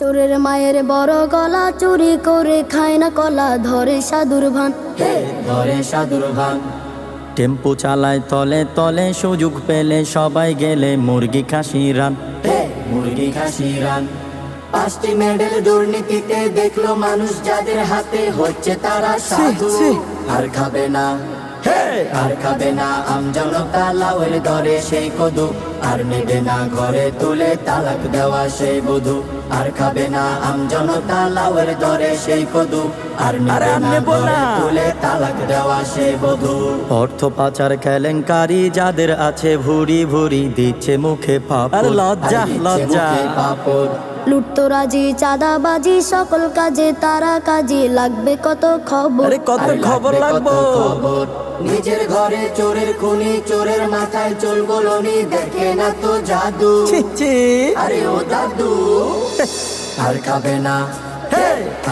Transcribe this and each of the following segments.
চোরের মায়ের বড় গলা, চুরি করে খায় না কলা, ধরে সাধুর ভান, ধরে সাধুর ভান। টেম্পু চালায় তলে তলে, সুযোগ পেলে সবাই গেলে মুরগি খাসি রান, মুরগি খাসি রান। 5টি মেডেল দুর্নীতিতে দেখলো মানুষ যাদের হাতে, হচ্ছে তারা সাধু। আর খাবে না, আর খাবে না আমজনতা লাউয়ের দরে সেই কদু, আর নেবে না ঘরে তুলে তালাক দেওয়া সেই বধূ। আর খাবে না আমজনতা লাউয়ের দরে সেই কদু, আর নেবে না ঘরে তুলে তালাক দেওয়া সেই বধূ। অর্থ পাচার কেলেঙ্কারি যাদের আছে ভুরি ভুরি, দিচ্ছে মুখে পাপড়, লজ্জা লজ্জা পাপড়। লুটতরাজি চাঁদাবাজি সকল কাজে তারা কাজে, লাগবে কত খবর, কত খবর লাগবে। নিজের ঘরে চোরের খুনি, চোরের মাথায় চুল গোলনি, দেখে না তো জাদু। আরে ও দাদু। আর খাবে না,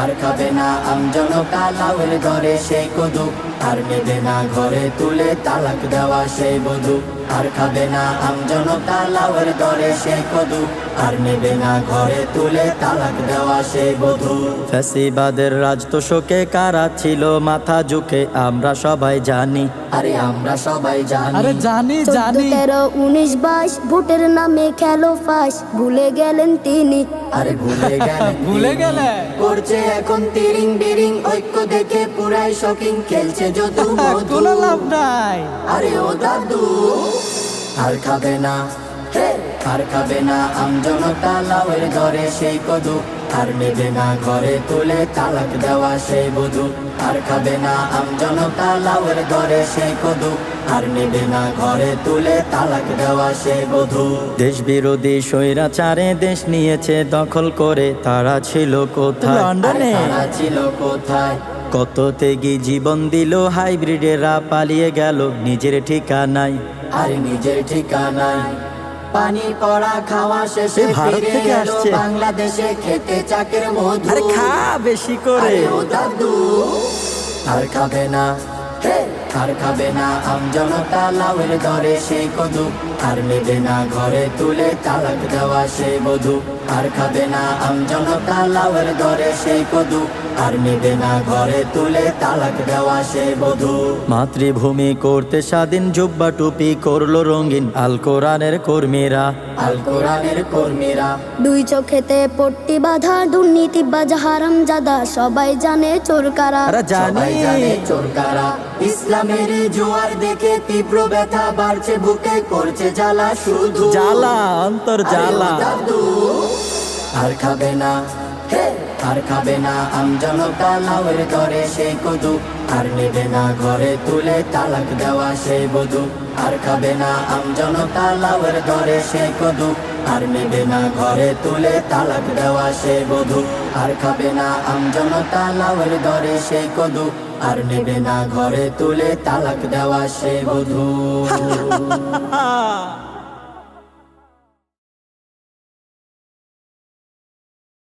আর খাবে না আমজনতা লাউয়ের দরে সেই কদু, আর নেবে না ঘরে তুলে তালাক দেওয়া সেই বধূ। আর খাবে না আমজনতা লাউয়ের দরে সেই কদু, আর নেবে না ঘরে তুলে তালাক দেওয়া সেই বধূ। ফ্যাসিবাদের রাজতোষকে কারা ছিল মাথা ঝুঁকে, আমরা সবাই জানি, আরে আমরা সবাই জানি, আরে জানি 14, 13, 19, 22 ভোটের নামে খেলো ফাঁস, ভুলে গেলেন তিনি, আরে ভুলে গেলেন ভুলে গেলে। করছে এখন তিরিং বিরিং, ঐক্য দেখে পুরাই শকিং, খেলছে যদু মধু। কোনো লাভ নাই। আরে ও দাদু। আর খাবে না, আর খাবে না আমজনতা লাউয়ের দরে সেই কদু, আর নেবে না ঘরে তুলে তালাক দেওয়া সেই বধূ। আর খাবে না আমজনতা লাউয়ের দরে সেই কদু, আর নেবে না ঘরে তুলে তালাক দেওয়া সেই বধূ। দেশ বিরোধী স্বৈরাচারে দেশ নিয়েছে দখল করে, তারা ছিল কোথায়, লন্ডনে। তারা ছিল কোথায়। কত তেগি জীবন দিল, হাইব্রিডেরা পালিয়ে গেল নিজের ঠিকানায়, আরে নিজের ঠিকানায়। পানি পড়া খাওয়া শেষে ভারত থেকে আসছে বাংলাদেশে, খেতে চাকের মধু। আরে খা বেশি করে। ও দাদু। আর খাবে না, আর খাবে না আমজনতা লাউয়ের দরে সেই কদু, আর নেবে না ঘরে তুলে তালাক দেওয়া সেই বধূ। আর খাবে না আমজনতা লাউয়ের দরে সেই কদু, আর নেবে না ঘরে তুলে তালাক দেওয়া সেই বধূ। মাতৃভূমি করতে স্বাধীন, জুব্বা টুপি করলো রঙিন, আল কোরআনের কর্মীরা, আল কোরআনের কর্মীরা। 2 চোখেতে পট্টি বাঁধা, দুর্নীতি বাজ হারাম জাদা, সবাই জানে চোর কারা, সবাই জানে চোর কারা। ইসলামের জোয়ার দেখে তীব্র ব্যথা বাড়ছে বুকে, করছে জ্বালা শুধু জ্বালা, অন্তর জ্বালা। আর খাবে না, আর খাবে না আমজনতা লাউয়ের দরে সেই কদু, আর নেবে না ঘরে তুলে তালাক দেওয়া সেই বধূ। আর খাবে না আমজনতা লাউয়ের দরে সেই কদু, আর নেবে না ঘরে তুলে তালাক দেওয়া সেই বধূ। আর খাবে না আমজনতা লাউয়ের দরে সেই কদু, আর নেবে না ঘরে তুলে তালাক দেওয়া সেই বধূ।